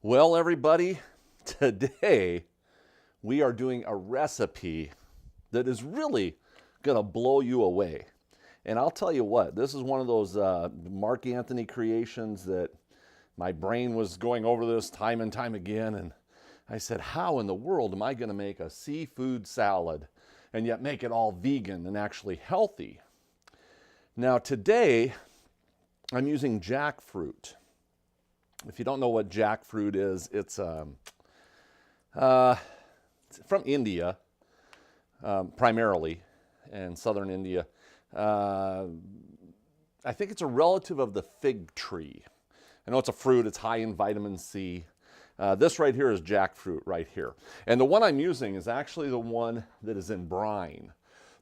Well, everybody, today we are doing a recipe that is really going to blow you away. And I'll tell you what, this is one of those Mark Anthony creations that my brain was going over this time and time again. And I said, how in the world am I going to make a seafood salad and yet make it all vegan and actually healthy? Now, today I'm using jackfruit. If you don't know what jackfruit is, it's from India, primarily, and southern India. I think it's a relative of the fig tree. I know it's a fruit, it's high in vitamin C. This right here is jackfruit right here. And the one I'm using is actually the one that is in brine.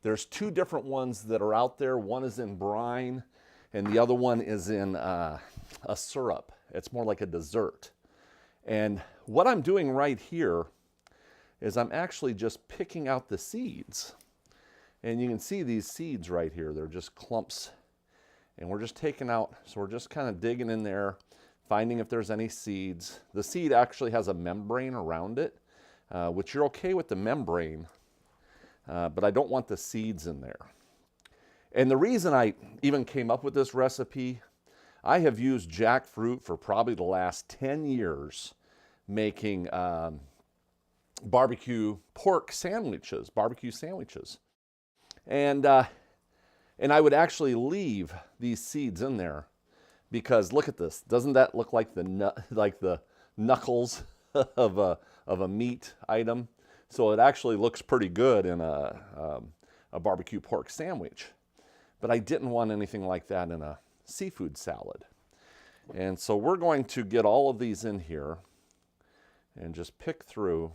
There's two different ones that are out there. One is in brine, and the other one is in a syrup. It's more like a dessert. And what I'm doing right here is I'm actually just picking out the seeds. And you can see these seeds right here. They're just clumps. And we're just taking out, so we're just kind of digging in there, finding if there's any seeds. The seed actually has a membrane around it, which you're okay with the membrane, but I don't want the seeds in there. And the reason I even came up with this recipe, I have used jackfruit for probably the last 10 years making barbecue pork sandwiches, barbecue sandwiches. And I would actually leave these seeds in there because look at this. Doesn't that look like the knuckles of a meat item? So it actually looks pretty good in a barbecue pork sandwich. But I didn't want anything like that in a seafood salad. And so we're going to get all of these in here and just pick through,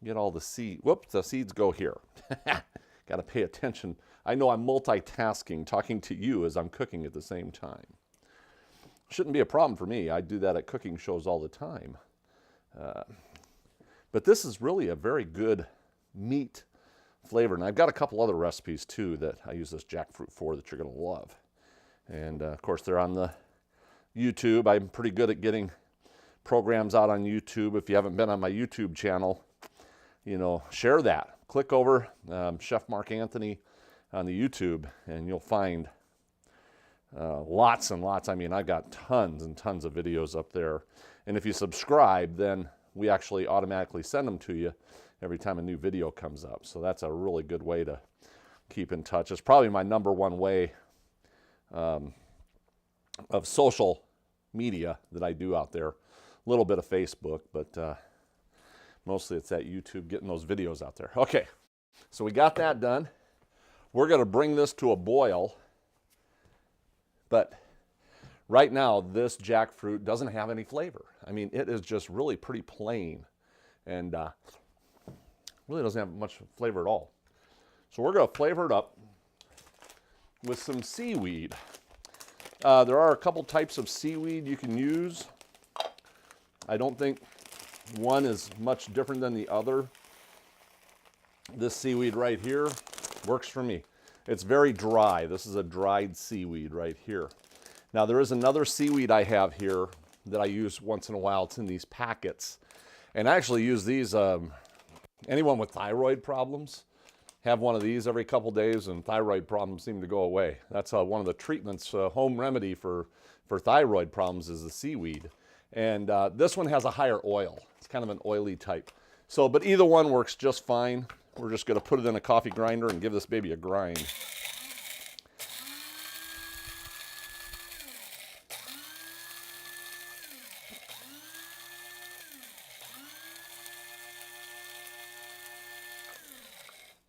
get all the seeds. Whoops, the seeds go here. Got to pay attention. I know I'm multitasking, talking to you as I'm cooking at the same time. Shouldn't be a problem for me. I do that at cooking shows all the time. But this is really a very good meat flavor. And I've got a couple other recipes too that I use this jackfruit for that you're going to love. And of course, they're on the YouTube. I'm pretty good at getting programs out on YouTube. If you haven't been on my YouTube channel, you know, share that. Click over Chef Mark Anthony on the YouTube, and you'll find lots and lots. I mean, I've got tons and tons of videos up there. And if you subscribe, then we actually automatically send them to you every time a new video comes up. So that's a really good way to keep in touch. It's probably my #1 way of social media that I do out there. A little bit of Facebook, but mostly it's at YouTube, getting those videos out there. Okay, so we got that done. We're going to bring this to a boil. But right now, this jackfruit doesn't have any flavor. I mean, it is just really pretty plain and really doesn't have much flavor at all. So we're going to flavor it up with some seaweed. There are a couple types of seaweed you can use. I don't think one is much different than the other. This seaweed right here works for me. It's very dry. This is a dried seaweed right here. Now there is another seaweed I have here that I use once in a while. It's in these packets. And I actually use these, anyone with thyroid problems, have one of these every couple days and thyroid problems seem to go away. That's one of the treatments, home remedy for thyroid problems is the seaweed. And this one has a higher oil. It's kind of an oily type. So, but either one works just fine. We're just going to put it in a coffee grinder and give this baby a grind.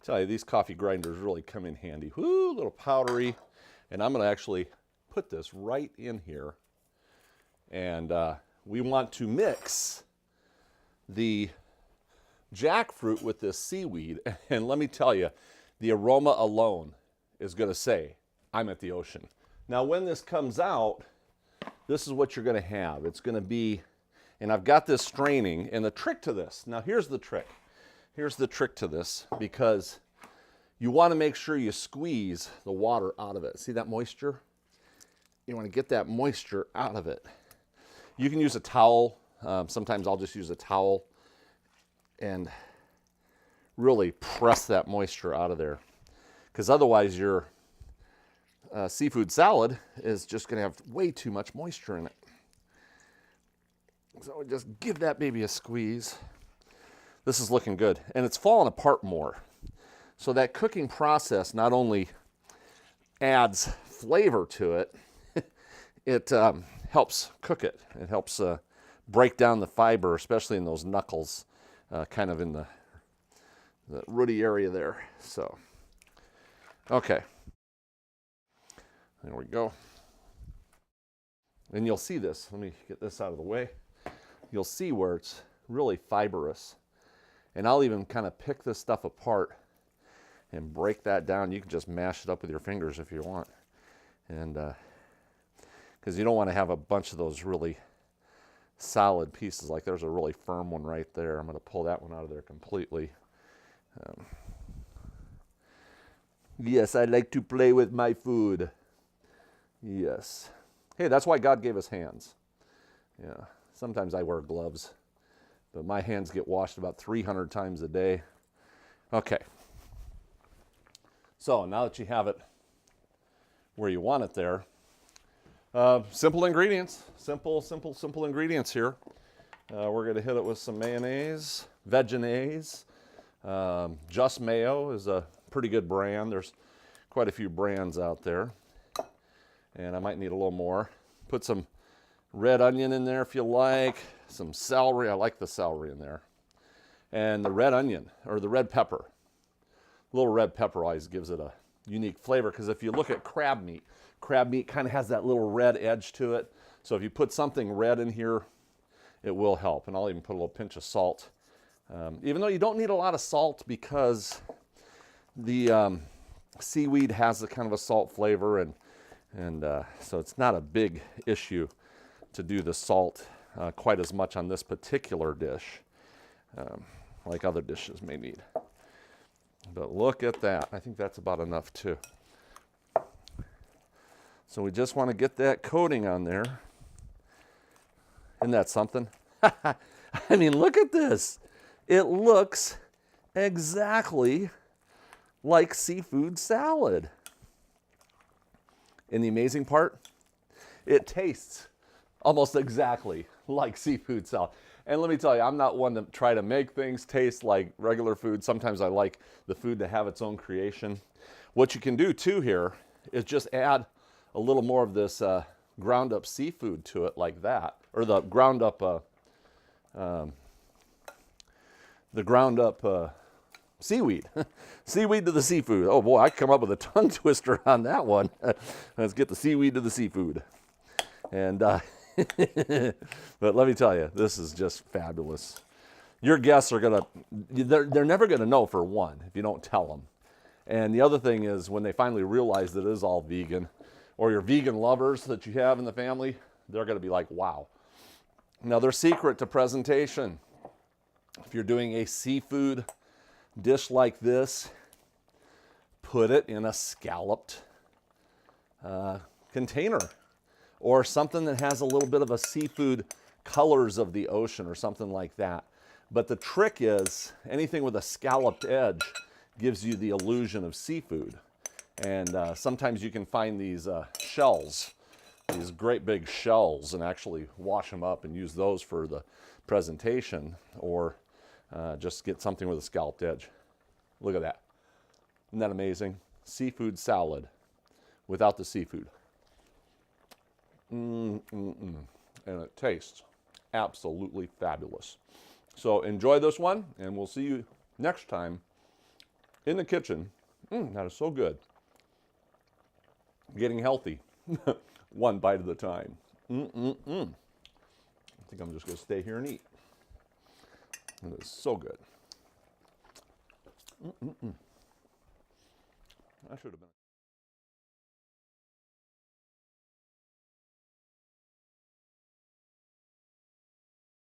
Tell you, these coffee grinders really come in handy. Woo, a little powdery. And I'm going to actually put this right in here. And we want to mix the jackfruit with this seaweed. And let me tell you, the aroma alone is going to say, I'm at the ocean. Now, when this comes out, this is what you're going to have. It's going to be, and I've got this straining, and the trick to this, now here's the trick. Here's the trick to this, because you want to make sure you squeeze the water out of it. See that moisture? You want to get that moisture out of it. You can use a towel. Sometimes I'll just use a towel and really press that moisture out of there, because otherwise your seafood salad is just going to have way too much moisture in it. So just give that baby a squeeze. This is looking good, and it's falling apart more. So that cooking process not only adds flavor to it, it helps cook it. It helps break down the fiber, especially in those knuckles, kind of in the rooty area there. So, okay. There we go. And you'll see this. Let me get this out of the way. You'll see where it's really fibrous. And I'll even kind of pick this stuff apart and break that down. You can just mash it up with your fingers if you want. And because you don't want to have a bunch of those really solid pieces. Like there's a really firm one right there. I'm going to pull that one out of there completely. Yes, I like to play with my food. Yes. Hey, that's why God gave us hands. Yeah. Sometimes I wear gloves, but my hands get washed about 300 times a day. Okay. So now that you have it where you want it there, simple ingredients. Simple ingredients here. We're going to hit it with some mayonnaise, Vegenaise. Just Mayo is a pretty good brand. There's quite a few brands out there. And I might need a little more. Put some red onion in there if you like. Some celery. I like the celery in there. And the red onion, or the red pepper. A little red pepper always gives it a unique flavor, because if you look at crab meat kind of has that little red edge to it. So if you put something red in here, it will help. And I'll even put a little pinch of salt. Even though you don't need a lot of salt, because the seaweed has a kind of a salt flavor, and so it's not a big issue to do the salt quite as much on this particular dish, like other dishes may need. But look at that. I think that's about enough too. So we just want to get that coating on there. Isn't that something? I mean, look at this. It looks exactly like seafood salad. And the amazing part, it tastes almost exactly like seafood salad. And let me tell you, I'm not one to try to make things taste like regular food. Sometimes I like the food to have its own creation. What you can do too here is just add a little more of this ground up seafood to it, like that, or the ground up seaweed. Seaweed to the seafood. Oh boy, I come up with a tongue twister on that one. Let's get the seaweed to the seafood. And but let me tell you, this is just fabulous. Your guests are they're never gonna know, for one, if you don't tell them. And the other thing is, when they finally realize that it is all vegan, or your vegan lovers that you have in the family, they're gonna be like, wow. Another secret to presentation: if you're doing a seafood dish like this, put it in a scalloped container, or something that has a little bit of a seafood colors of the ocean or something like that. But the trick is, anything with a scalloped edge gives you the illusion of seafood. And sometimes you can find these shells, these great big shells, and actually wash them up and use those for the presentation, or just get something with a scalloped edge. Look at that. Isn't that amazing? Seafood salad without the seafood. And it tastes absolutely fabulous. So enjoy this one, and we'll see you next time in the kitchen. That is so good. Getting healthy, one bite at a time. I think I'm just going to stay here and eat. It is so good. I should have been.